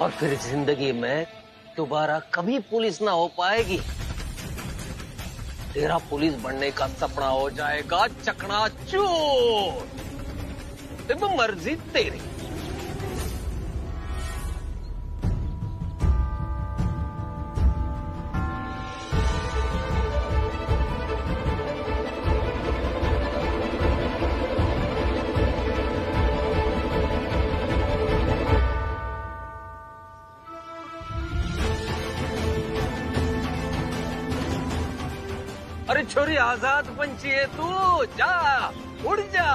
और फिर जिंदगी में दोबारा कभी पुलिस ना हो पाएगी। तेरा पुलिस बनने का सपना हो जाएगा चकनाचूर। अब मर्जी तेरी। अरे छोरी आजाद पंछी है तू, जा उड़ जा।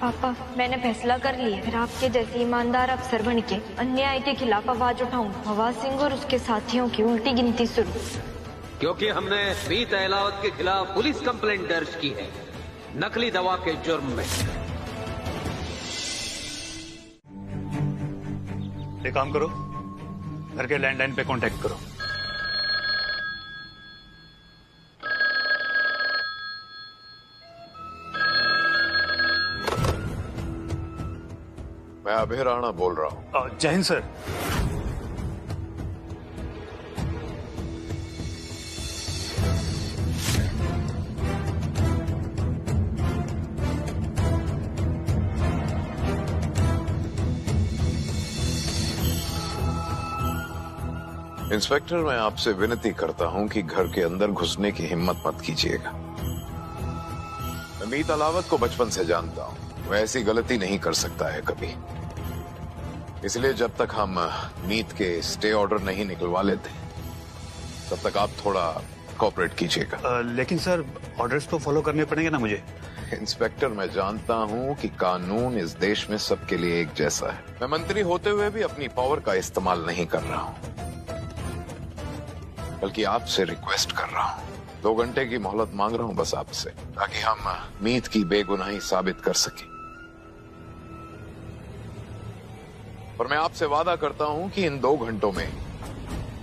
पापा मैंने फैसला कर लिया, फिर आपके जैसे ईमानदार अफसर बन के अन्याय के खिलाफ आवाज उठाऊं। फवाद सिंह और उसके साथियों की उल्टी गिनती शुरू। क्योंकि हमने मीत अहलावत के खिलाफ पुलिस कंप्लेंट दर्ज की है, नकली दवा के जुर्म में। एक काम करो, घर के लैंडलाइन पे कांटेक्ट करो। मैं अभय राणा बोल रहा हूँ। जय हिंद सर। इंस्पेक्टर, मैं आपसे विनती करता हूँ कि घर के अंदर घुसने की हिम्मत मत कीजिएगा। मैं मीत अहलावत को बचपन से जानता हूँ, वह ऐसी गलती नहीं कर सकता है कभी। इसलिए जब तक हम मीत के स्टे ऑर्डर नहीं निकलवा लेते, तब तक आप थोड़ा कोऑपरेट कीजिएगा। लेकिन सर ऑर्डर्स तो फॉलो करने पड़ेंगे ना मुझे। इंस्पेक्टर, मैं जानता हूँ कि कानून इस देश में सबके लिए एक जैसा है। मैं मंत्री होते हुए भी अपनी पावर का इस्तेमाल नहीं कर रहा हूँ, बल्कि आपसे रिक्वेस्ट कर रहा हूँ। 2 घंटे की मोहलत मांग रहा हूँ बस आपसे, ताकि हम मीत की बेगुनाही साबित कर सकें। और मैं आपसे वादा करता हूं कि इन 2 घंटों में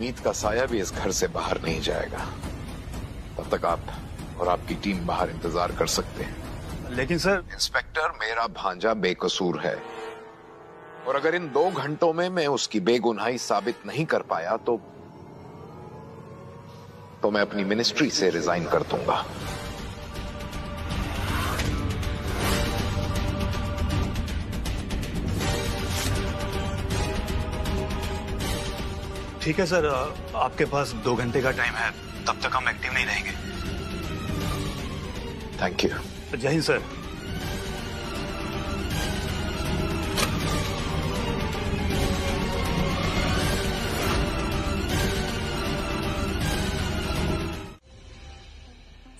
मीत का साया भी इस घर से बाहर नहीं जाएगा। तब तक आप और आपकी टीम बाहर इंतजार कर सकते हैं। लेकिन सर। इंस्पेक्टर, मेरा भांजा बेकसूर है, और अगर इन 2 घंटों में मैं उसकी बेगुनाही साबित नहीं कर पाया तो मैं अपनी मिनिस्ट्री से रिजाइन कर दूंगा। ठीक है सर, आपके पास 2 घंटे का टाइम है, तब तक हम एक्टिव नहीं रहेंगे। Thank you. जय हिंद सर।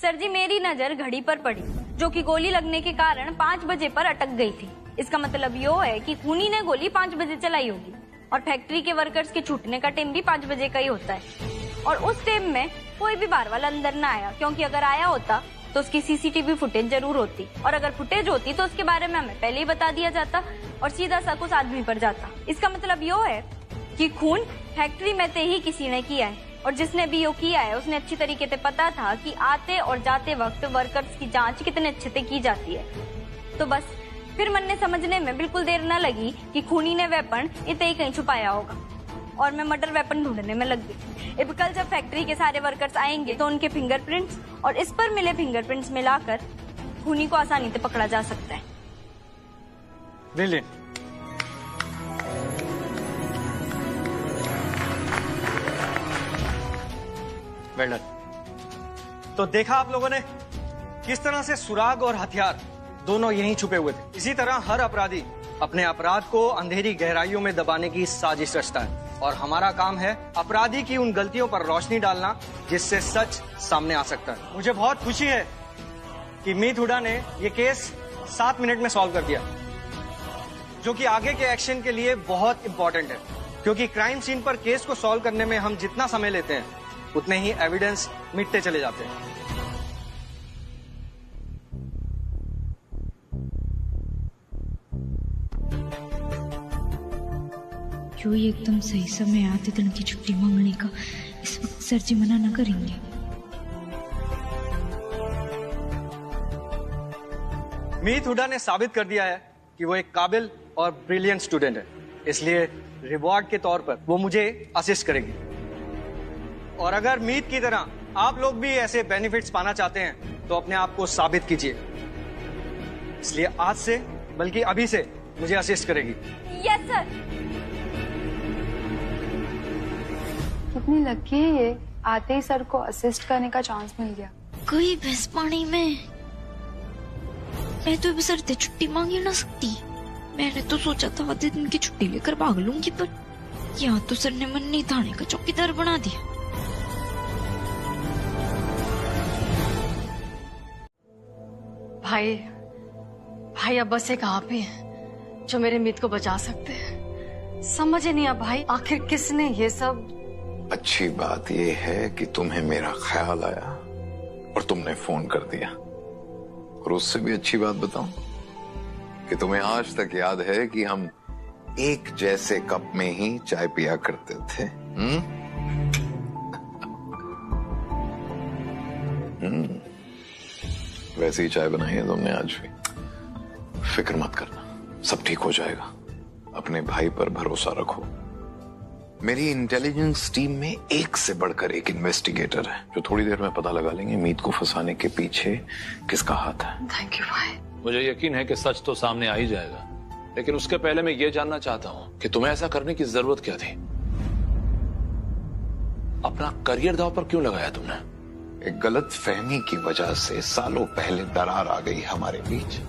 सर जी, मेरी नजर घड़ी पर पड़ी, जो कि गोली लगने के कारण 5 बजे पर अटक गई थी। इसका मतलब यो है कि खूनी ने गोली 5 बजे चलाई होगी, और फैक्ट्री के वर्कर्स के छूटने का टाइम भी 5 बजे का ही होता है। और उस टाइम में कोई भी बाहर वाला अंदर ना आया, क्योंकि अगर आया होता तो उसकी सीसीटीवी फुटेज जरूर होती, और अगर फुटेज होती तो उसके बारे में हमें पहले ही बता दिया जाता और सीधा शक उस आदमी पर जाता। इसका मतलब यो है कि खून फैक्ट्री में से ही किसी ने किया है, और जिसने भी यो किया है उसने अच्छी तरीके से पता था कि आते और जाते वक्त वर्कर्स की जांच कितने अच्छे से की जाती है। तो बस फिर मन ने समझने में बिल्कुल देर न लगी कि खूनी ने वेपन इतने ही कहीं छुपाया होगा, और मैं मर्डर वेपन ढूंढने में लग गई। अब कल जब फैक्ट्री के सारे वर्कर्स आएंगे तो उनके फिंगरप्रिंट्स और इस पर मिले फिंगरप्रिंट्स मिलाकर खूनी को आसानी से पकड़ा जा सकता है। ब्रिलियंट। Well done. तो देखा आप लोगों ने किस तरह से सुराग और हथियार दोनों यहीं छुपे हुए थे। इसी तरह हर अपराधी अपने अपराध को अंधेरी गहराइयों में दबाने की साजिश रचता है, और हमारा काम है अपराधी की उन गलतियों पर रोशनी डालना जिससे सच सामने आ सकता है। मुझे बहुत खुशी है कि मीत हुडा ने ये केस 7 मिनट में सॉल्व कर दिया, जो कि आगे के एक्शन के लिए बहुत इंपॉर्टेंट है, क्योंकि क्राइम सीन पर केस को सॉल्व करने में हम जितना समय लेते हैं उतने ही एविडेंस मिटते चले जाते हैं। क्यों ये एकदम सही समय आते दिन की छुट्टी मांगने का। इस वक्त सर जी मना न करेंगे। मीत हुडा ने साबित कर दिया है कि वो एक काबिल और ब्रिलियंट स्टूडेंट है। इसलिए रिवॉर्ड के तौर पर वो मुझे असिस्ट करेगी। और अगर मीत की तरह आप लोग भी ऐसे बेनिफिट्स पाना चाहते हैं तो अपने आप को साबित कीजिए। इसलिए आज से, बल्कि अभी से मुझे असिस्ट करेगी। Yes sir. कितनी लकी है ये, आते ही सर को असिस्ट करने का चांस मिल गया। कोई भैंस पानी में। मैं तो अभी सर से छुट्टी मांग ही ना सकती। मैंने तो सोचा था आधे दिन की छुट्टी लेकर भाग लूंगी, पर यहाँ तो सर ने मन नहीं थाने का चौकीदार बना दिया। भाई अब बसे कहाँ पे हैं जो मेरे मीत को बचा सकते हैं? समझ ही नहीं आ भाई, आखिर किसने ये सब। अच्छी बात ये है कि तुम्हें मेरा ख्याल आया और तुमने फोन कर दिया। और उससे भी अच्छी बात बताऊं कि तुम्हें आज तक याद है कि हम एक जैसे कप में ही चाय पिया करते थे। वैसे ही चाय बनाई है तुमने आज भी। फिक्र मत करना, सब ठीक हो जाएगा। अपने भाई पर भरोसा रखो। मेरी इंटेलिजेंस टीम में एक से बढ़कर एक इन्वेस्टिगेटर है जो थोड़ी देर में पता लगा लेंगे मीत को फंसाने के पीछे किसका हाथ है। थैंक यू भाई। मुझे यकीन है कि सच तो सामने आ ही जाएगा, लेकिन उसके पहले मैं ये जानना चाहता हूँ कि तुम्हें ऐसा करने की जरूरत क्या थी? अपना करियर दांव पर क्यों लगाया तुमने? एक गलत फहमी की वजह से सालों पहले दरार आ गई हमारे बीच।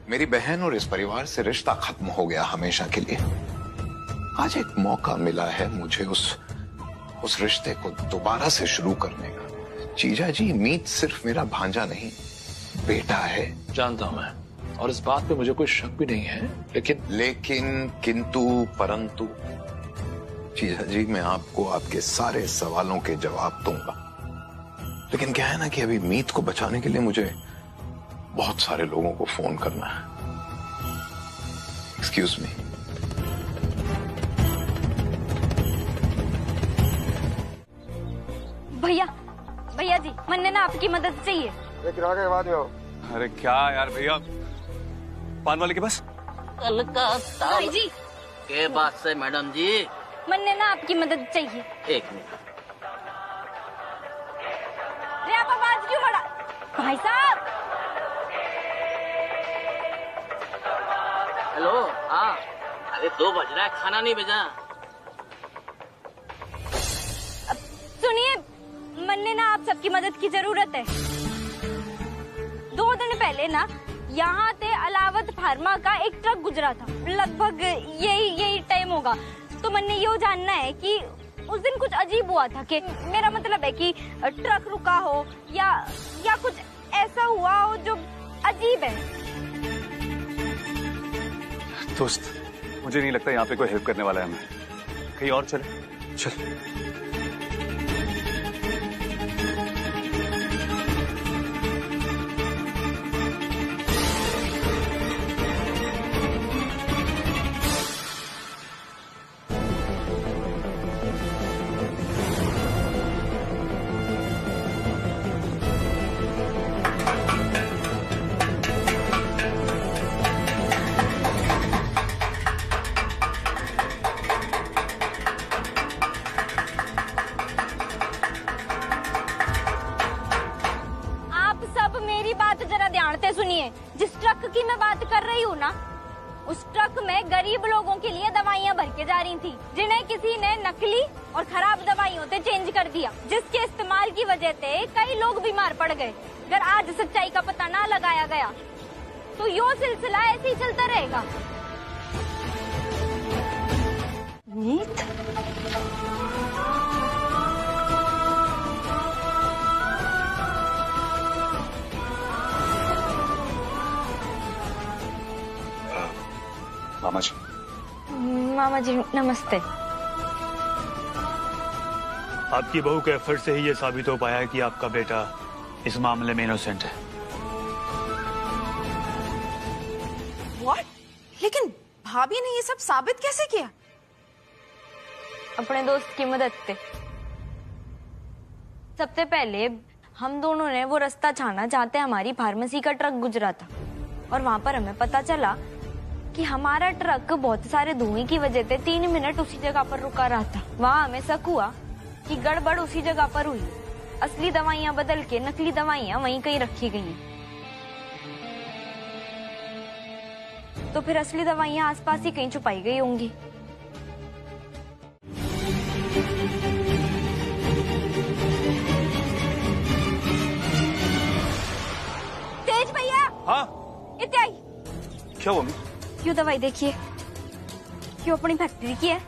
मेरी बहन और इस परिवार से रिश्ता खत्म हो गया हमेशा के लिए। आज एक मौका मिला है मुझे उस रिश्ते को दोबारा से शुरू करने का। जीजा जी, मीत सिर्फ मेरा भांजा नहीं, बेटा है। जानता हूं मैं, और इस बात पे मुझे कोई शक भी नहीं है, लेकिन किंतु परंतु जीजा जी, मैं आपको आपके सारे सवालों के जवाब दूंगा। लेकिन क्या है ना कि अभी मीत को बचाने के लिए मुझे बहुत सारे लोगों को फोन करना है। Excuse me. भैया जी, मन्ने ना आपकी मदद चाहिए। अरे क्या यार भैया, पान वाले के पास। कलकत्ता भाई जी, के बात से मैडम जी। मन्ने ना आपकी मदद चाहिए। एक मिनट। रे आप आवाज क्यों बढ़ा? भाई साहब। हेलो, हाँ। अरे 2 बज रहा है, खाना नहीं भेजा। सुनिए, मन्ने ना आप सबकी मदद की जरूरत है। 2 दिन पहले ना यहाँ से अलावत फार्मा का एक ट्रक गुजरा था। लगभग यही टाइम होगा। तो मन्ने ये जानना है कि उस दिन कुछ अजीब हुआ था। कि मेरा मतलब है कि ट्रक रुका हो या कुछ ऐसा हुआ हो जो अजीब है। दोस्त, मुझे नहीं लगता यहाँ पे कोई हेल्प करने वाला है। हमें कहीं और चले। चल। सुनिए, जिस ट्रक की मैं बात कर रही हूँ ना, उस ट्रक में गरीब लोगों के लिए दवाइयाँ भर के जा रही थी, जिन्हें किसी ने नकली और खराब दवाइयों से चेंज कर दिया, जिसके इस्तेमाल की वजह से कई लोग बीमार पड़ गए। अगर आज सच्चाई का पता ना लगाया गया तो यो सिलसिला ऐसे ही चलता रहेगा। मीत? मामा जी नमस्ते। आपकी बहू के एफर्ट से ही ये साबित हो पाया है कि आपका बेटा इस मामले में इनोसेंट है। What? लेकिन भाभी ने ये सब साबित कैसे किया? अपने दोस्त की मदद से। सबसे पहले हम दोनों ने वो रास्ता छाना जहाँ से हमारी फार्मेसी का ट्रक गुजरा था, और वहां पर हमें पता चला कि हमारा ट्रक बहुत सारे धुएं की वजह से 3 मिनट उसी जगह पर रुका रहा था। वहाँ हमें शक हुआ कि गड़बड़ उसी जगह पर हुई। असली दवाइयाँ बदल के नकली दवाइयाँ वहीं कहीं रखी गई हैं। तो फिर असली दवाइयाँ आसपास ही कहीं छुपाई गई होंगी। तेज भैया। हाँ इतने आई। क्या हुआ? क्यों दवाई देखिए, क्यों अपनी फैक्ट्री की है।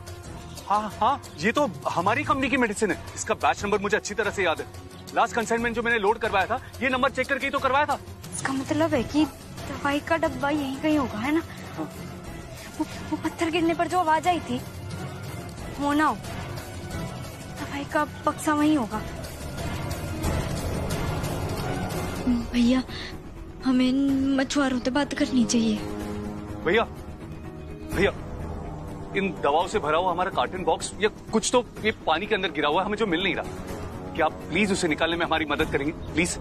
हाँ हाँ, ये तो हमारी कंपनी की मेडिसिन है। इसका बैच नंबर मुझे अच्छी तरह से याद है। लास्ट कंसाइनमेंट जो मैंने लोड करवाया था, ये नंबर चेक करके ही तो करवाया था। इसका मतलब है कि दवाई का डब्बा यहीं कहीं होगा, है ना? वो पत्थर गिरने पर जो आवाज आई थी, वो ना हो, दवाई का बक्सा वहीं होगा। भैया, हमें मछुआरों से बात करनी चाहिए। भैया भैया, इन दवाओं से भरा हुआ हमारा कार्टन बॉक्स या कुछ तो ये पानी के अंदर गिरा हुआ है, हमें जो मिल नहीं रहा। क्या आप प्लीज उसे निकालने में हमारी मदद करेंगे? Please,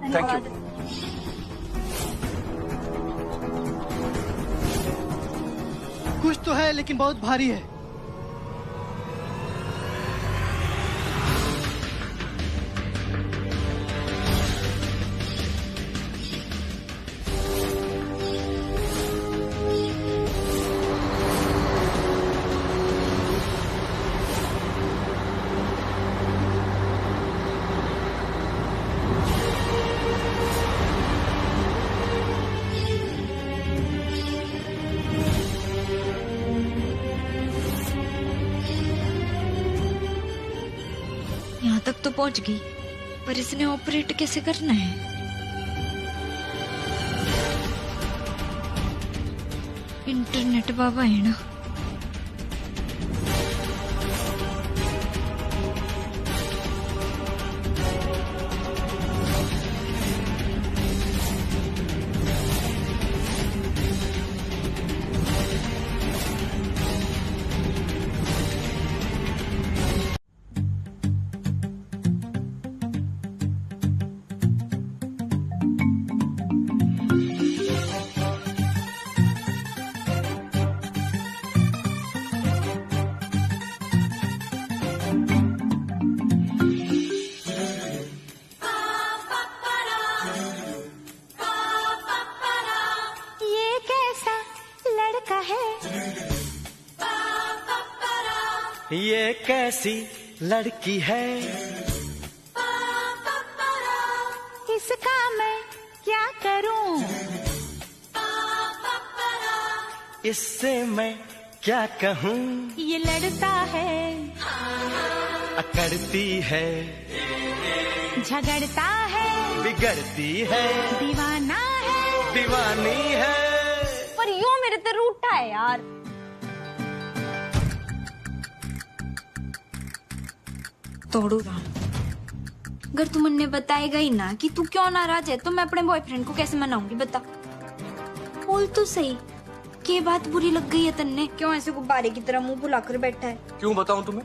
thank you. कुछ तो है लेकिन बहुत भारी है। यहाँ तक तो पहुंच गई, पर इसने ऑपरेट कैसे करना है? इंटरनेट बाबा है ना। ये कैसी लड़की है, इसका मैं क्या करूं, इससे मैं क्या कहूँ। ये लड़ता है, अकड़ती है, झगड़ता है, बिगड़ती है, दीवाना है, दीवानी है। पर यूं मेरे ते रूठा है यार। तोड़ू राम, अगर तू मुन्ने बताएगा ही ना कि तू क्यों नाराज है, तो मैं अपने बॉयफ्रेंड को कैसे मनाऊंगी बता। बोल तो सही, क्या बात बुरी लग गई है तन्ने? क्यों ऐसे गुब्बारे की तरह मुंह फुलाकर बैठा है? क्यों बताऊं तुम्हें,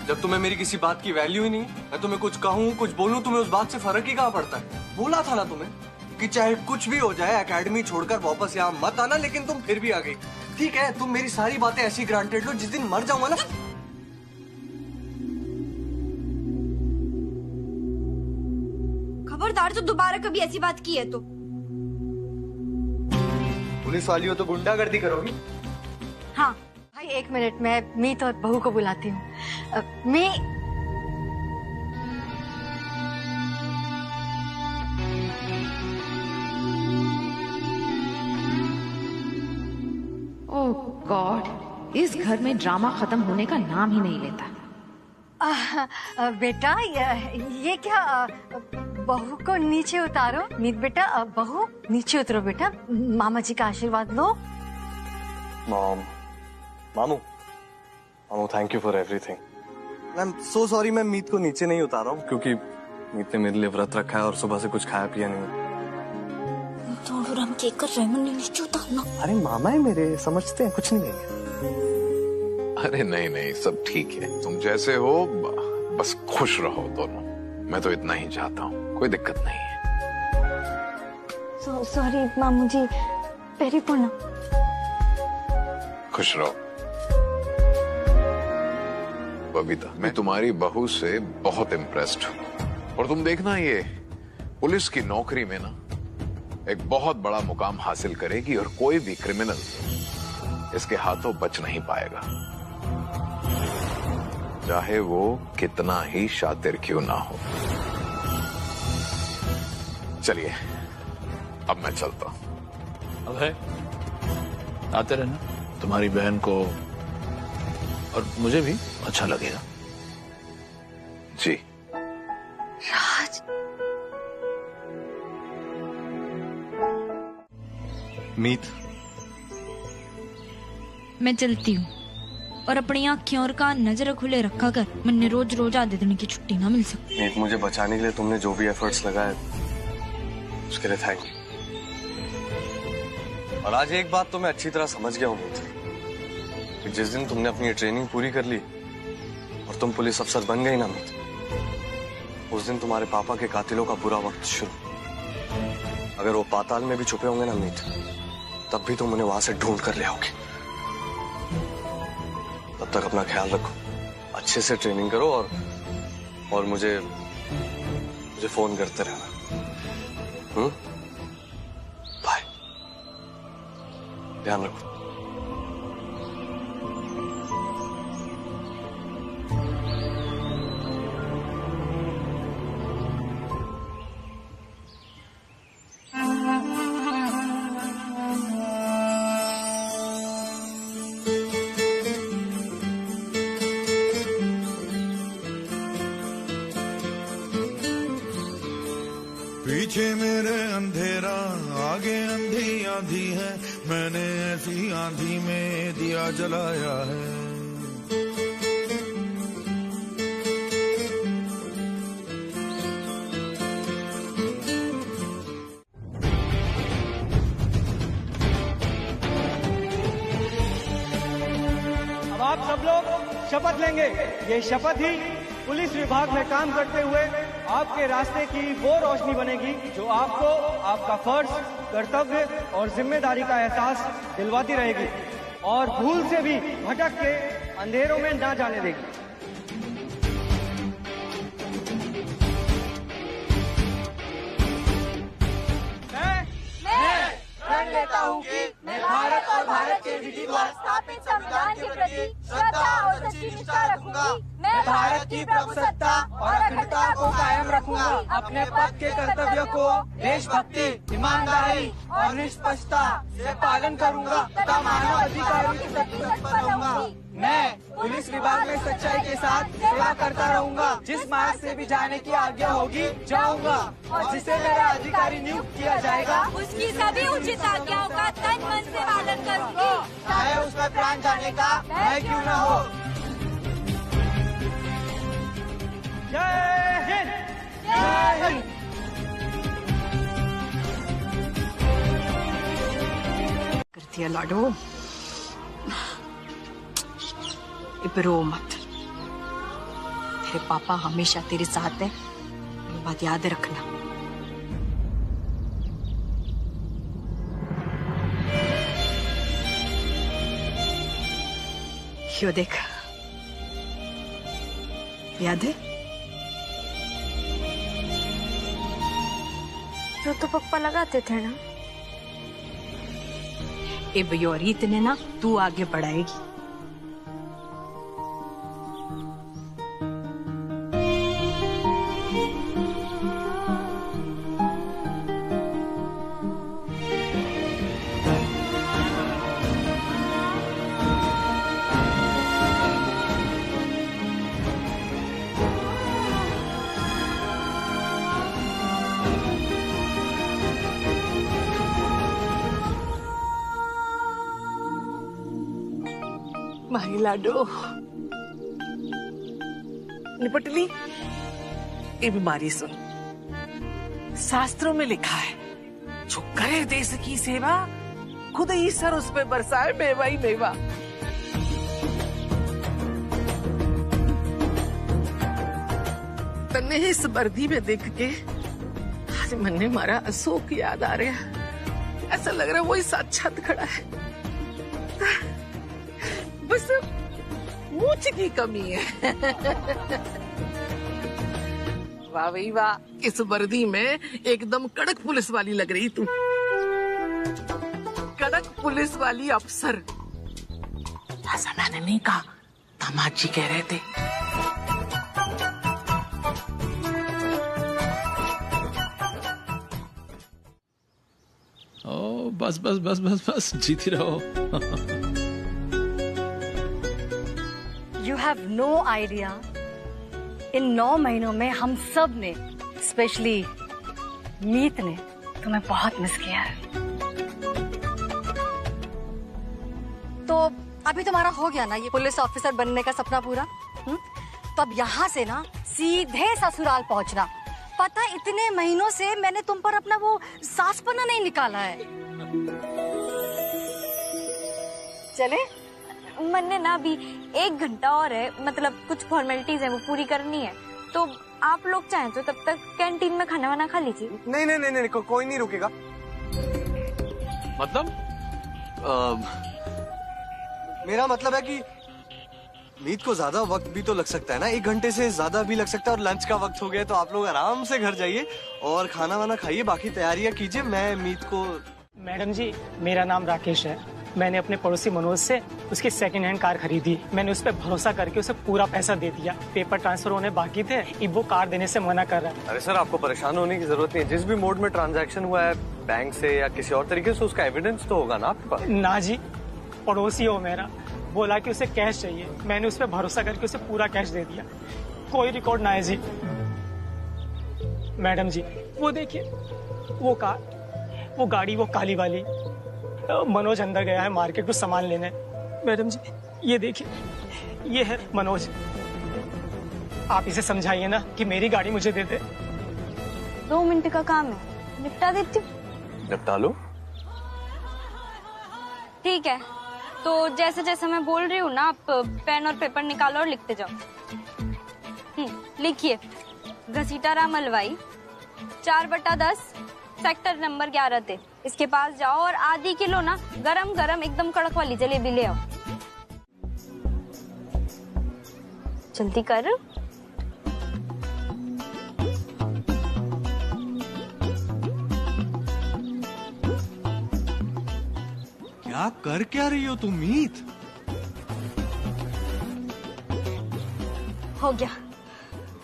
जब तुम्हें मेरी किसी बात की वैल्यू ही नहीं। मैं तुम्हें कुछ कहूँ कुछ बोलूं, तुम्हें उस बात से फर्क ही कहाँ पड़ता है। बोला था ना तुम्हें कि चाहे कुछ भी हो जाए एकेडमी छोड़कर वापस यहाँ मत आना, लेकिन तुम फिर भी आ गई। ठीक है, तुम मेरी सारी बातें ऐसी ग्रांटेड लो, जिस दिन मर जाऊंगा ना। खबरदार जो दोबारा कभी ऐसी बात की है तो। पुलिस वाली हो तो गुंडागर्दी करोगी? हाँ भाई, 1 मिनट में मीत और बहू को बुलाती हूँ। मैं ओह गॉड, इस घर में ड्रामा खत्म होने का नाम ही नहीं लेता। बेटा ये क्या, बहू को नीचे उतारो। मीत बेटा, बहू नीचे उतरो बेटा, मामा जी का आशीर्वाद लो। मामू thank you for everything. I am so sorry, मैं मीत को नीचे नहीं उतारा हूँ क्योंकि मीत ने मेरे लिए व्रत रखा है और सुबह से कुछ खाया पिया नहीं। थोड़ा हम केक कर रहे हैं, मुन्ने नीचे उतारना। अरे मामा है मेरे, समझते हैं, कुछ नहीं है। अरे नहीं नहीं, सब ठीक है। तुम जैसे हो बस खुश रहो दोनों, मैं तो इतना ही चाहता हूँ, कोई दिक्कत नहीं है। सॉरी मामू जी, पेरी पोना। खुश रहो। बबीता, मैं तुम्हारी बहू से बहुत इम्प्रेस्ड हूं और तुम देखना ये पुलिस की नौकरी में ना एक बहुत बड़ा मुकाम हासिल करेगी और कोई भी क्रिमिनल इसके हाथों बच नहीं पाएगा, चाहे वो कितना ही शातिर क्यों ना हो। चलिए अब मैं चलता हूं। अब है आते रहना, तुम्हारी बहन को और मुझे भी अच्छा लगेगा। जी। राज, मीत, मैं चलती हूँ और अपनी आंखें और कान नजर खुले रखा कर मैंने रोज रोज आधे दिन की छुट्टी ना मिल सकती। मीत, मुझे बचाने के लिए तुमने जो भी एफर्ट्स लगाए उसके लिए थैंक यू। और आज एक बात तो मैं अच्छी तरह समझ गया हूँ मीत, कि जिस दिन तुमने अपनी ट्रेनिंग पूरी कर ली और तुम पुलिस अफसर बन गई ना मीत, उस दिन तुम्हारे पापा के कातिलों का बुरा वक्त शुरू। अगर वो पाताल में भी छुपे होंगे ना मीत, तब भी तुम उन्हें वहां से ढूंढ कर ले आओगे। तब तक अपना ख्याल रखो, अच्छे से ट्रेनिंग करो और मुझे फोन करते रहना। बाय, ध्यान रखो। पीछे मेरे अंधेरा आगे अंधी आंधी है, मैंने ऐसी आंधी में दिया जलाया है। अब आप सब लोग शपथ लेंगे। ये शपथ ही पुलिस विभाग में काम करते हुए आपके रास्ते की वो रोशनी बनेगी जो आपको आपका फर्ज, कर्तव्य और जिम्मेदारी का एहसास दिलवाती रहेगी और भूल से भी भटक के अंधेरों में ना जाने देगी। प्रण लेता हूँ कि मैं भारत और भारत के विधि द्वारा स्थापित संविधान के प्रति श्रद्धा और सच्ची निष्ठा रखूंगा। मैं भारत की प्रभुसत्ता और अखंडता को कायम रखूंगा। अपने पद के कर्तव्यों को देशभक्ति, ईमानदारी और निष्पक्षता से पालन करूंगा तथा मानव अधिकारों के प्रति तत्पर रहूंगा। मैं पुलिस विभाग में सच्चाई के साथ सेवा करता रहूंगा। जिस मार्ग से भी जाने की आज्ञा होगी जाऊंगा और जिसे मेरा अधिकारी नियुक्त किया जाएगा उसकी सभी उचित आज्ञाओं का तन मन से पालन करूंगी, चाहे उसमें प्राण जाने का भय क्यों न हो। जय हिंद। जय हिंद। करती है लाडो, रो मत। तेरे पापा हमेशा तेरे साथ है, ये बात याद रखना। यो देख, याद है जो तो पप्पा लगाते थे ना। ए भैया रीत ने ना तू आगे बढ़ाएगी। माही लाडो, निपटली, ये बीमारी सुन। शास्त्रों में लिखा है, जो करे देश की सेवा खुद ईश्वर उस पे बरसाए मेवा ही मेवा। तन्ने इस वर्दी में देख के आज मन में मारा अशोक याद आ रहा है। ऐसा लग रहा है वही साक्षात खड़ा है। बस मूछ की कमी है। वाह भाई वाह, इस वर्दी में एकदम कड़क पुलिस वाली लग रही तू। कड़क पुलिस वाली अफसर। ऐसा मैंने नहीं कहा, दामाद जी कह रहे थे। ओ बस बस बस बस बस, जीती रहो। यू हैव नो आइडिया, इन 9 महीनों में हम सब ने, स्पेशली मीत ने, तुम्हें बहुत मिस किया है। तो अभी तुम्हारा हो गया ना ये पुलिस ऑफिसर बनने का सपना पूरा? तो अब यहाँ से ना सीधे ससुराल पहुंचना। पता इतने महीनों से मैंने तुम पर अपना वो सासपना नहीं निकाला है। चले? मैंने ना अभी 1 घंटा और है, मतलब कुछ फॉर्मेलिटीज है वो पूरी करनी है, तो आप लोग चाहें तो तब तक कैंटीन में खाना वाना खा लीजिए। नहीं नहीं नहीं नहीं, कोई नहीं रुकेगा। मतलब मेरा मतलब है कि मीत को ज्यादा वक्त भी तो लग सकता है ना, 1 घंटे से ज्यादा भी लग सकता है, और लंच का वक्त हो गया तो आप लोग आराम से घर जाइए और खाना वाना खाइए, बाकी तैयारियां कीजिए। मैं मीत को। मैडम जी, मेरा नाम राकेश है। मैंने अपने पड़ोसी मनोज से उसकी सेकंड हैंड कार खरीदी। मैंने उस पर भरोसा करके उसे पूरा पैसा दे दिया। पेपर ट्रांसफर होने बाकी थे, अब वो कार देने से मना कर रहा है। अरे सर, आपको परेशान होने की जरूरत नहीं है। जिस भी मोड में ट्रांजैक्शन हुआ है, बैंक से या किसी और तरीके से, उसका एविडेंस तो होगा ना आपके पास। ना जी, पड़ोसी हो मेरा, बोला कि उसे कैश चाहिए, मैंने उस पर भरोसा करके उसे पूरा कैश दे दिया। कोई रिकॉर्ड ना है जी। मैडम जी, वो देखिए, वो कार, वो गाड़ी, वो काली वाली। मनोज अंदर गया है मार्केट को सामान लेने। मैडम जी, ये देखिए, ये है मनोज। आप इसे समझाइए ना कि मेरी गाड़ी मुझे दे दे। 2 मिनट का काम है, निपटा देती हूँ। निपटा लो। ठीक है, तो जैसे जैसे मैं बोल रही हूँ ना, आप पेन और पेपर निकालो और लिखते जाओ। लिखिए, घसीटा राम हलवाई 4/10 सेक्टर नंबर 11 थे। इसके पास जाओ और आधी किलो ना गरम गरम एकदम कड़क वाली जलेबी ले आओ। जल्दी कर। क्या कर क्या रही हो तुम मीत? हो गया।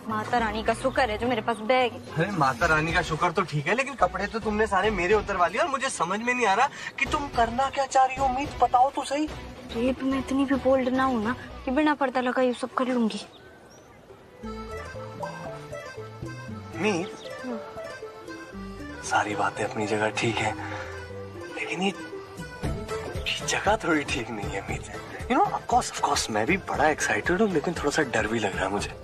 माता रानी का शुक्र है जो मेरे पास बैग है। अरे माता रानी का शुक्र तो ठीक है, लेकिन कपड़े तो तुमने सारे मेरे उतरवा लिए और मुझे समझ में नहीं आ रहा कि तुम करना क्या चाह रही हो। मीत, बताओ तो सही। रेप में इतनी भी बोल्ड ना हूँ ना कि बिना पर्दा लगा ये सब कर लूंगी। मीत, सारी बातें अपनी जगह ठीक है, लेकिन ये जगह थोड़ी ठीक नहीं है मीत। यू नो, ऑफ कोर्स मैं भी बड़ा एक्साइटेड हूँ, लेकिन थोड़ा सा डर भी लग रहा है मुझे।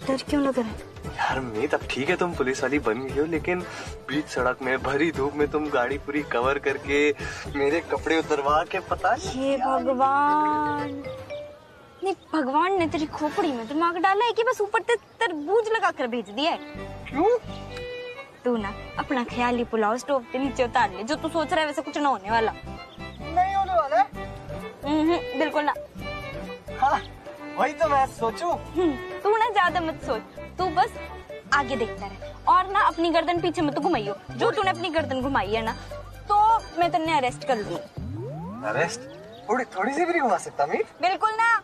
डर क्यों लग रहा है? यार मीत, अब ठीक है तुम पुलिस वाली बन गई हो, लेकिन बीच सड़क में भरी धूप में तुम गाड़ी पूरी कवर करके मेरे कपड़े उतरवा के, पता नहीं। ये भगवान, नहीं भगवान ने तेरी खोपड़ी में दिमाग डाला है कि बस ऊपर से तरबूज लगा कर भेज दिया है। क्यों? तू ना अपना ख्याली पुलाव स्टोव के नीचे उतार ले। जो तू सोच रहा है वैसे कुछ ना होने वाला। नहीं होने वाला है? बिल्कुल ना। हाँ, वही तो मैं सोचूं। तू ना ज्यादा मत सोच, तू बस आगे देखता रहे और ना अपनी गर्दन पीछे मत घुमाइयो। जो तूने अपनी गर्दन घुमाई है ना, तो मैं तेने अरेस्ट कर लूंगी। अरेस्ट? थोड़ी सी भी नहीं घुमा सकता मीत? बिल्कुल ना।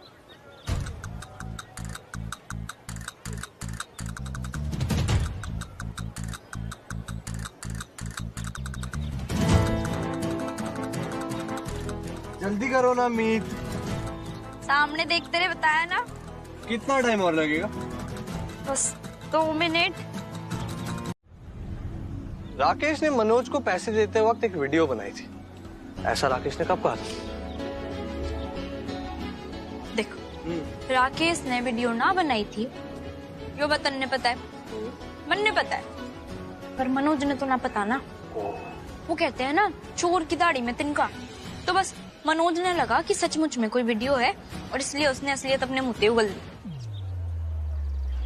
जल्दी करो ना मीत। सामने देखते रहे, बताया ना। कितना टाइम और लगेगा? बस 2 मिनट। राकेश ने मनोज को पैसे देते वक्त एक वीडियो बनाई थी, ऐसा राकेश ने कब कहा? देखो, राकेश ने वीडियो ना बनाई थी, यो बतन ने पता है, मन ने पता है, पर मनोज ने तो ना पता ना। वो कहते हैं ना, चोर की दाढ़ी में तिनका। तो बस मनोज ने लगा कि सचमुच में कोई वीडियो है और इसलिए उसने असलियत अपने मुंह पे उगल दी।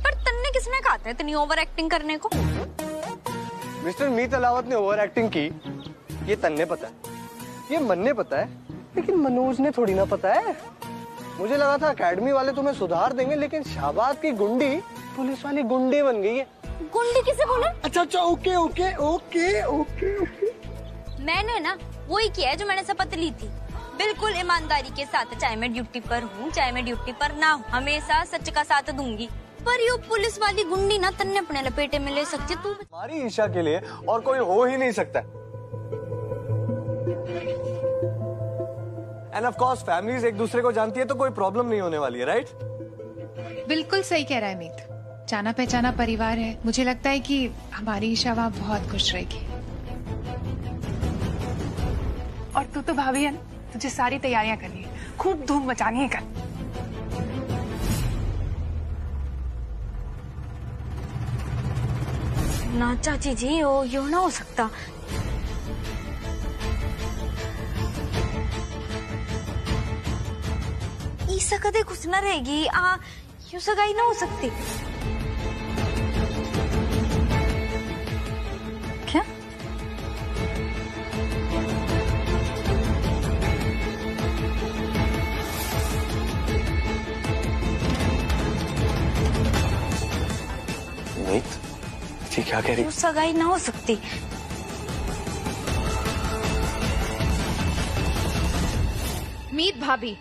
पर तन्ने किसने कहा था इतनी ओवर एक्टिंग करने को? मिस्टर मीत अलावत ने ओवर एक्टिंग की, ये तन्ने पता है, ये मन ने पता है, लेकिन मनोज ने थोड़ी ना पता है। मुझे लगा था एकेडमी वाले तुम्हें सुधार देंगे, लेकिन शाहबाद की गुंडी पुलिस वाली गुंडी बन गई है। गुंडी किसे बोला? अच्छा okay okay okay okay okay. मैंने ना वही किया है जो मैंने शपथ ली थी, बिल्कुल ईमानदारी के साथ। चाहे मैं ड्यूटी पर हूँ चाहे मैं ड्यूटी पर ना हूँ, हमेशा सच का साथ दूंगी। पर ये पुलिस वाली गुंडी ना तन्ने अपने लपेटे में ले सकती तू। हमारी ईशा के लिए और कोई हो ही नहीं सकता। एंड ऑफ कोर्स फैमिलीज एक दूसरे को जानती है तो कोई प्रॉब्लम नहीं होने वाली है, राइट? बिल्कुल सही कह रहा है मीत, जाना पहचाना परिवार है। मुझे लगता है कि हमारी ईशा वहाँ बहुत खुश रहेगी। और तू तो भाभी है ना, तुझे सारी तैयारियां करनी है, खूब धूम मचानी है कल। ना चाची जी, यो ना हो सकता। ईसा कदे खुश ना रहेगी, यू सगाई ना हो सकती। क्या? मीत, ये क्या कह रही? सगाई ना हो सकती। मीत भाभी,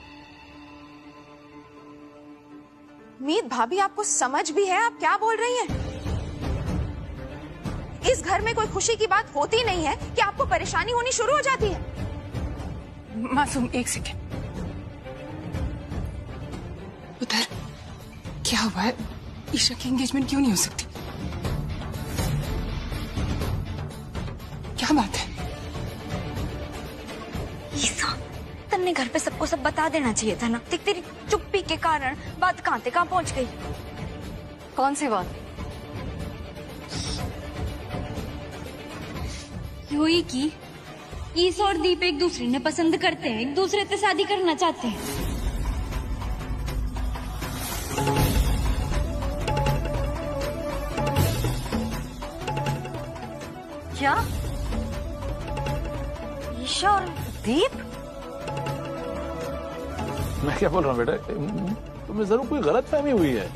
मीत भाभी, आपको समझ भी है आप क्या बोल रही हैं? इस घर में कोई खुशी की बात होती नहीं है कि आपको परेशानी होनी शुरू हो जाती है। मासूम एक सेकेंड, उधर क्या हुआ है? ईशा की एंगेजमेंट क्यों नहीं हो सकती? क्या बात है? ईसा, तन्ने घर पे सबको सब बता देना चाहिए था ना। देख तेरी चुप्पी के कारण बात कहाँ पहुंच गई। कौन सी बात? हुई कि ईसा और दीप एक दूसरे ने पसंद करते हैं, एक दूसरे से शादी करना चाहते हैं। क्या? ईशा और दीप? मैं क्या बोल रहा हूँ बेटा, तुम्हें जरूर कोई गलत फहमी हुई है।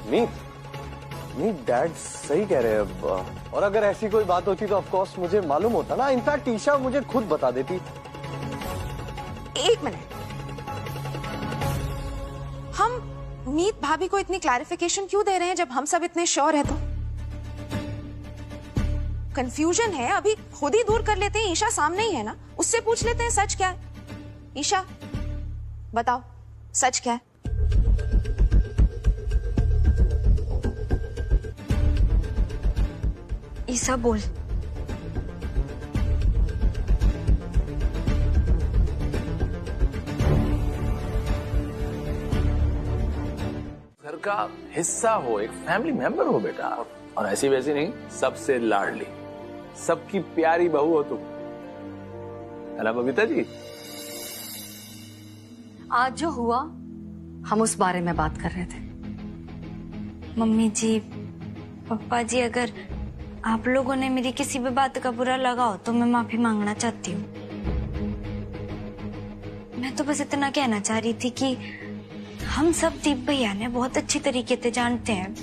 मीत डैड सही कह रहे हैं। और अगर ऐसी कोई बात होती तो ऑफ कोर्स मुझे मालूम होता ना। इनफैक्ट ईशा मुझे खुद बता देती। एक मिनट, हम मीत भाभी को इतनी क्लैरिफिकेशन क्यों दे रहे हैं जब हम सब इतने श्योर है? तो कंफ्यूजन है, अभी खुद ही दूर कर लेते हैं। ईशा सामने ही है ना, उससे पूछ लेते हैं सच क्या है। ईशा बताओ, सच क्या है? ईसा बोल। घर का हिस्सा हो, एक फैमिली मेंबर हो बेटा। और ऐसी वैसी नहीं, सबसे लाडली, सबकी प्यारी बहू हो तुम, है ना बबीता जी? आज जो हुआ हम उस बारे में बात कर रहे थे। मम्मी जी, पापा जी, अगर आप लोगों ने मेरी किसी भी बात का बुरा लगा हो तो मैं माफी मांगना चाहती हूँ। मैं तो बस इतना कहना चाह रही थी कि हम सब दीप भैया ने बहुत अच्छी तरीके से जानते हैं,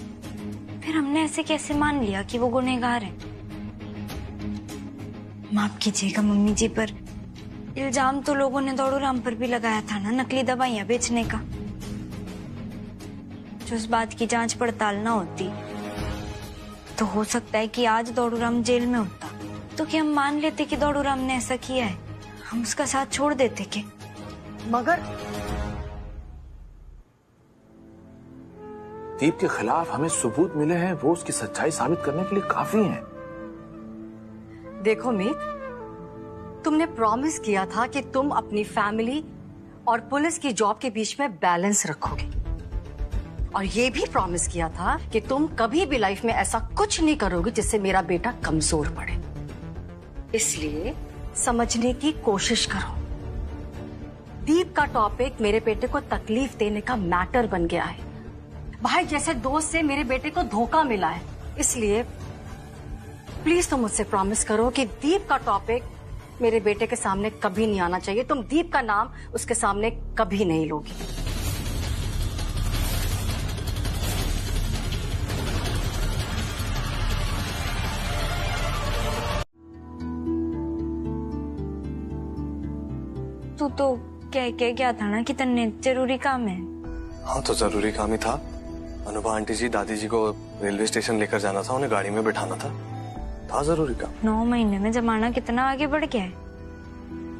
फिर हमने ऐसे कैसे मान लिया कि वो गुनहगार है। माफ कीजिएगा मम्मी जी, पर इल्जाम तो लोगों ने दौड़ू राम पर भी लगाया था ना, नकली दवाइयां बेचने का। जो उस बात की जांच पड़ताल ना होती तो हो सकता है कि आज दौड़ू राम जेल में होता, तो क्या हम मान लेते कि दौड़ू राम ने ऐसा किया है? हम उसका साथ छोड़ देते क्या? मगर दीप के खिलाफ हमें सबूत मिले हैं, वो उसकी सच्चाई साबित करने के लिए काफी हैं। देखो मीत, तुमने प्रॉमिस किया था कि तुम अपनी फैमिली और पुलिस की जॉब के बीच में बैलेंस रखोगे, और ये भी प्रॉमिस किया था कि तुम कभी भी लाइफ में ऐसा कुछ नहीं करोगे जिससे मेरा बेटा कमजोर पड़े। इसलिए समझने की कोशिश करो। दीप का टॉपिक मेरे बेटे को तकलीफ देने का मैटर बन गया है। भाई जैसे दोस्त से मेरे बेटे को धोखा मिला है, इसलिए प्लीज तुम मुझसे प्रॉमिस करो कि दीप का टॉपिक मेरे बेटे के सामने कभी नहीं आना चाहिए। तुम दीप का नाम उसके सामने कभी नहीं लोगी। तू तो कह के गया था ना कि तन्ने जरूरी काम है। हाँ तो जरूरी काम ही था। अनुभा आंटी जी दादी जी को रेलवे स्टेशन लेकर जाना था, उन्हें गाड़ी में बिठाना था जरूरी काम। 9 महीने में जमाना कितना आगे बढ़ गया है।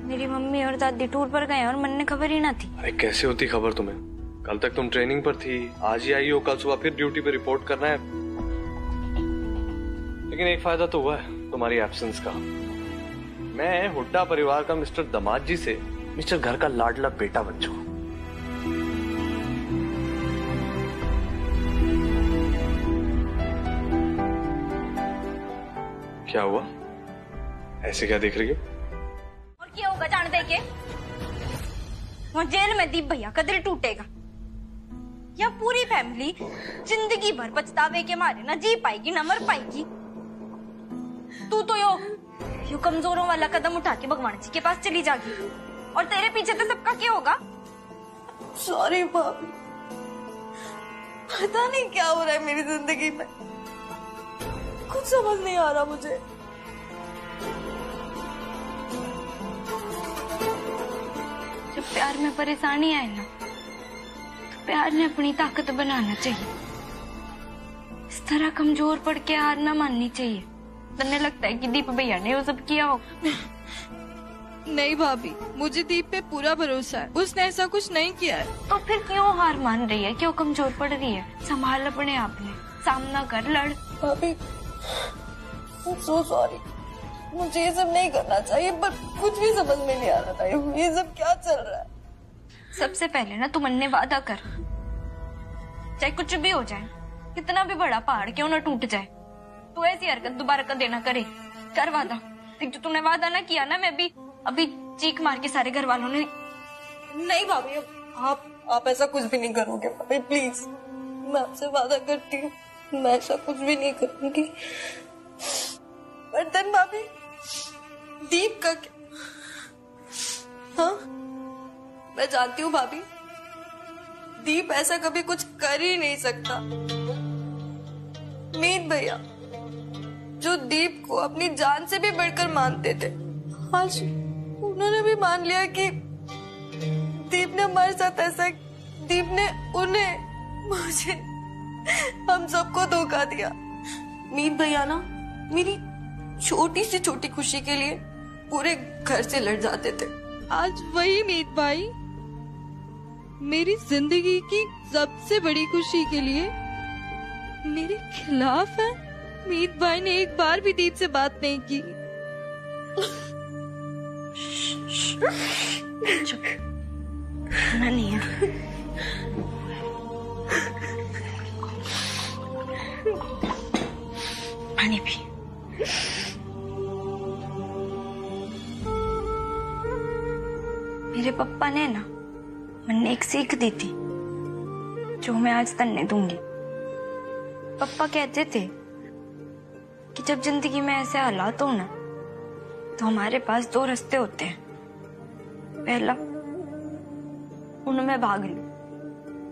मेरी मम्मी और दादी टूर पर गए और मन ने खबर ही ना थी। अरे कैसे होती खबर तुम्हें? कल तक तुम ट्रेनिंग पर थी, आज ही आई हो, कल सुबह फिर ड्यूटी पे रिपोर्ट करना है। लेकिन एक फायदा तो हुआ है तुम्हारी एब्सेंस का। मैं हुड्डा परिवार का मिस्टर दामाद जी से मिस्टर घर का लाडला बेटा बन चुका। क्या हुआ? ऐसे क्या देख रही हो? और क्या होगा जान दे के? वहाँ जेल में दीप भैया का दिल टूटेगा या पूरी फैमिली जिंदगी भर पछतावे के मारे ना जी पाएगी ना मर पाएगी। तू तो यो कमजोरों वाला कदम उठा के भगवान जी के पास चली जागी और तेरे पीछे तो सबका क्या होगा? सॉरी भाभी, पता नहीं क्या हो रहा है मेरी जिंदगी में, कुछ समझ नहीं आ रहा मुझे। जब प्यार में परेशानी आए ना तो प्यार ने अपनी ताकत बनाना चाहिए। इस तरह कमजोर पड़ के हार ना माननी चाहिए। तन्ने लगता है कि दीप भैया ने वो सब किया हो। नहीं भाभी, मुझे दीप पे पूरा भरोसा है, उसने ऐसा कुछ नहीं किया है। तो फिर क्यों हार मान रही है? क्यों कमजोर पड़ रही है? संभाल अपने आप ने, सामना कर, लड़। भाभी सो सॉरी, मुझे ये सब नहीं करना चाहिए, पर कुछ भी समझ में नहीं आ रहा था ये सब क्या चल रहा है। सबसे पहले ना तू मन ने वादा कर, चाहे कुछ भी हो जाए, कितना भी बड़ा पहाड़ क्यों ना टूट जाए, तू ऐसी हरकत दोबारा कर देना करे। कर वादा। जो तूने वादा ना किया ना, मैं भी अभी चीख मार के सारे घर वालों ने। नहीं भाभी, आप ऐसा कुछ भी नहीं करोगे भाभी, प्लीज। मैं आपसे वादा करती हूँ, मैं ऐसा कुछ भी नहीं करूंगी। बर्तन भाभी, दीप का क्या? हाँ मैं जानती हूँ भाभी, दीप ऐसा कभी कुछ कर ही नहीं सकता। मीत भैया जो दीप को अपनी जान से भी बढ़कर मानते थे, आज उन्होंने भी मान लिया कि दीप ने हमारे साथ ऐसा, दीप ने उन्हें, मुझे, हम सबको धोखा दिया। मीत भैया ना मेरी छोटी से छोटी खुशी के लिए पूरे घर से लड़ जाते थे। आज वही मीत भाई मेरी जिंदगी की सबसे बड़ी खुशी के लिए मेरे खिलाफ है। मीत भाई ने एक बार भी दीप से बात नहीं की। चुप, नहीं है। पानी पी। मेरे पापा ने ना मैंने एक सीख दी थी जो मैं आज तन्ने दूंगी। पापा कहते थे कि जब जिंदगी में ऐसे हालात हो ना तो हमारे पास 2 रास्ते होते हैं। पहला उनमें भाग लो,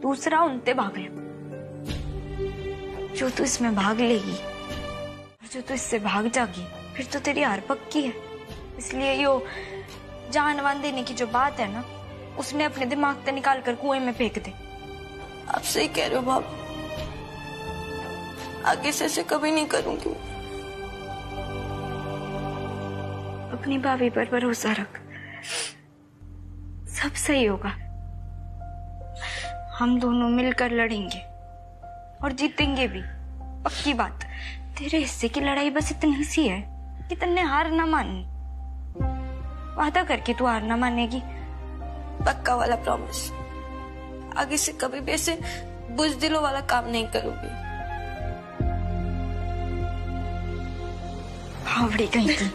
दूसरा उनते भाग लो। जो तू इसमें भाग लेगी और जो तू इससे भाग जागी, फिर तो तेरी हार पक्की है। इसलिए यो जान वान देने की जो बात है ना, उसने अपने दिमाग से निकाल कर कुएं में फेंक दे। आप सही कह रहे हो भाभी, आगे से ऐसे कभी नहीं करूंगी। अपनी भाभी पर भरोसा रख, सब सही होगा। हम दोनों मिलकर लड़ेंगे और जीतेंगे भी, पक्की बात। तेरे हिस्से की लड़ाई बस इतनी सी है कि तन्ने हार ना माननी। वादा करके तू हार ना मानेगी? पक्का वाला प्रॉमिस। आगे से कभी भी ऐसे बुज़दिलों वाला काम नहीं करूंगी। हावड़ी कहीं की।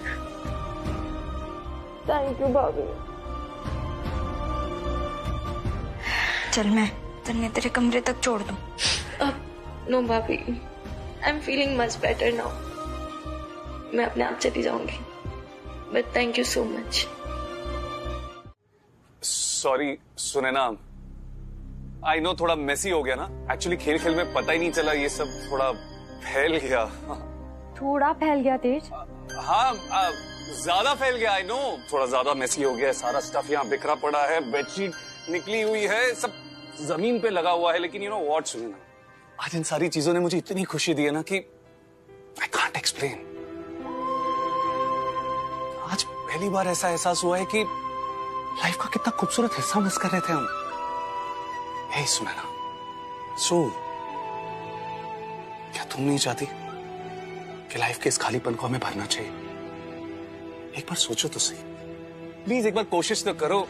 थैंक यू भाभी। चल मैं तन्ने तेरे कमरे तक छोड़ दूं। नो भाभी, I am feeling much better now. मैं अपने आप चली जाऊंगी, but thank you so much. Sorry Sunaina, I know थोड़ा मेसी हो गया ना। एक्चुअली खेल खेल में पता ही नहीं चला, ये सब थोड़ा फैल गया। थोड़ा फैल गया तेज? हाँ ज्यादा फैल गया, आई नो, थोड़ा ज्यादा मेसी हो गया है, सारा स्टफ यहाँ बिखरा पड़ा है, बेडशीट निकली हुई है, सब जमीन पे लगा हुआ है, लेकिन यू नो व्हाट, सुनना, आज इन सारी चीजों ने मुझे इतनी खुशी दी है ना कि आई कांट एक्सप्लेन। आज पहली बार ऐसा एहसास हुआ है कि लाइफ का कितना खूबसूरत हिस्सा मिस कर रहे थे हम। हे सुनैना, सो क्या तुम नहीं चाहती कि लाइफ के इस खालीपन को हमें भरना चाहिए? एक बार सोचो तो सही, प्लीज एक बार कोशिश तो करो।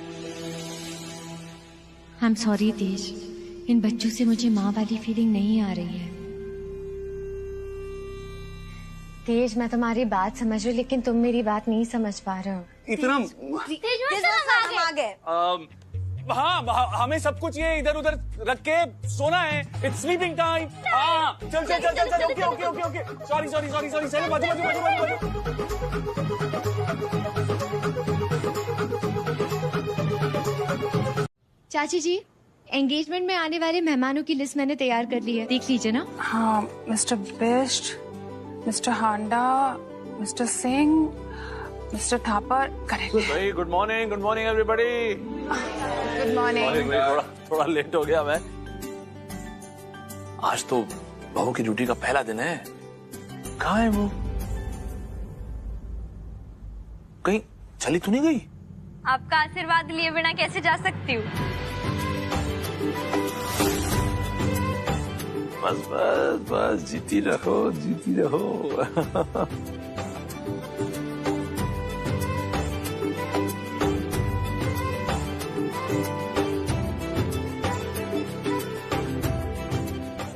आई एम सॉरी तेज, इन बच्चों से मुझे माँ वाली फीलिंग नहीं आ रही है। तेज, मैं तुम्हारी बात समझ रही हूँ, लेकिन तुम मेरी बात नहीं समझ पा रहे हो। इतना आ गए। हाँ, हमें सब कुछ ये इधर उधर रख के सोना है। It's sleeping time. हाँ, चल चल चल चल चल, okay okay okay okay, sorry sorry sorry sorry, चलो बाजू बाजू बाजू बाजू। चाची जी, एंगेजमेंट में आने वाले मेहमानों की लिस्ट मैंने तैयार कर ली है, देख लीजिए ना। हाँ, mister Bisht, mister Handa, mister Singh, mister Thapar, correct. भाई good morning everybody. Good morning. थोड़ा लेट हो गया मैं। आज तो बहू की ड्यूटी का पहला दिन है। कहाँ है वो? कहीं चली तो नहीं गई? आपका आशीर्वाद लिए बिना कैसे जा सकती हूँ? बस बस बस, जीती रहो जीती रहो।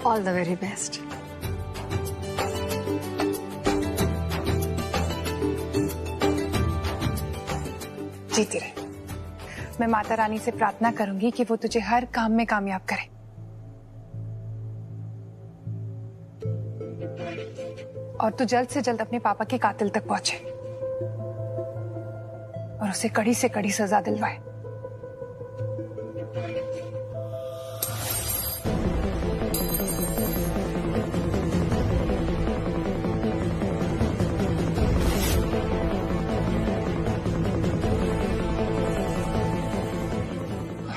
All the very best. जीती रहे। मैं माता रानी से प्रार्थना करूंगी कि वो तुझे हर काम में कामयाब करे। और तू जल्द से जल्द अपने पापा के कातिल तक पहुंचे और उसे कड़ी से कड़ी सजा दिलवाए।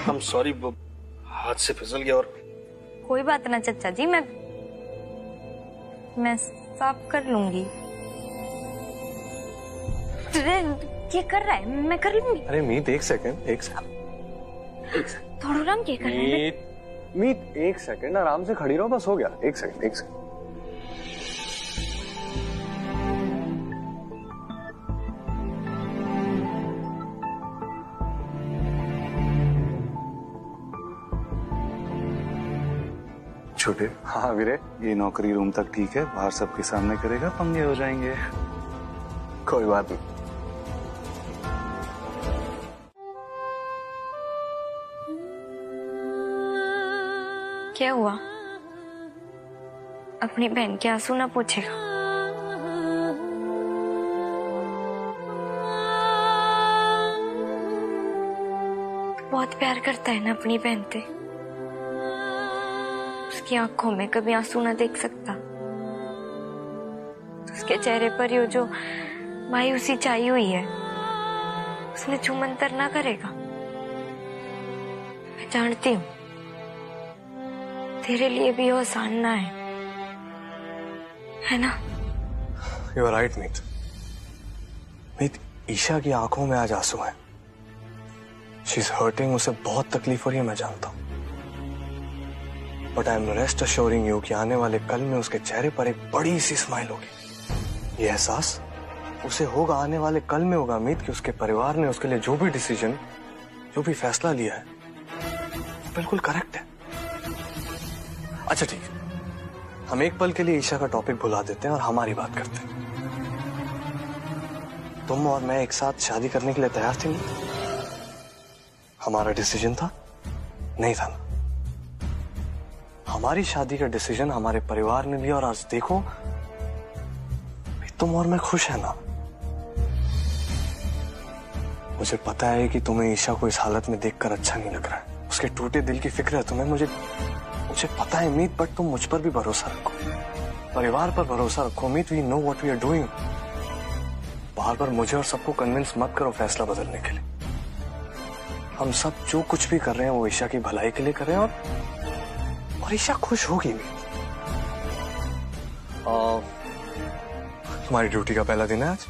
I'm sorry, वो हाथ से फिसल गया। और कोई बात ना चाचा जी, मैं साफ कर लूंगी। क्या कर रहा है? मैं कर लूंगी। अरे मीत, एक सेकंड। थोड़ा आराम क्या कर रहा है? मीत एक सेकंड, आराम से खड़ी रहो, बस हो गया। एक सेकंड। छोटे, हाँ वीरे, ये नौकरी रूम तक ठीक है, बाहर सबके सामने करेगा, पंगे हो जाएंगे। कोई बात नहीं। क्या हुआ? अपनी बहन के आंसू ना पूछेगा? बहुत प्यार करता है ना अपनी बहन से। उसकी आंखों में कभी आंसू ना देख सकता, तो उसके चेहरे पर ये जो मायूसी छाई हुई है, उसमें छूमंतर ना करेगा। मैं जानती हूँ तेरे लिए भी वो आसान ना है ना? You are right, मीत। ईशा की आंखों में आज आंसू है। She is hurting, उसे बहुत तकलीफ हो रही है, मैं जानता हूँ। But I am rest assuring you कि आने वाले कल में उसके चेहरे पर एक बड़ी सी स्माइल होगी। ये एहसास उसे होगा, आने वाले कल में होगा मीत, कि उसके परिवार ने उसके लिए जो भी डिसीजन, जो भी फैसला लिया है, बिल्कुल करेक्ट है। अच्छा ठीक है, हम एक पल के लिए ईशा का टॉपिक भुला देते हैं और हमारी बात करते हैं। तुम और मैं एक साथ शादी करने के लिए तैयार थे? हमारा डिसीजन था? नहीं था ना? हमारी शादी का डिसीजन हमारे परिवार ने लिया और आज देखो तुम और मैं खुश है ना। मुझे पता है कि तुम्हें ईशा को इस हालत में देखकर अच्छा नहीं लग रहा है, उसके टूटे दिल की फिक्र है तुम्हें, मुझे पता है मीत, बट तुम मुझ पर भी भरोसा रखो, परिवार पर भरोसा रखो Meet. We know what we are doing. बार बार मुझे और सबको कन्विंस मत करो फैसला बदलने के लिए। हम सब जो कुछ भी कर रहे हैं वो ईशा की भलाई के लिए कर रहे हैं और ईशा खुश होगी भी। तुम्हारी ड्यूटी का पहला दिन है आज।